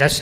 10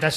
10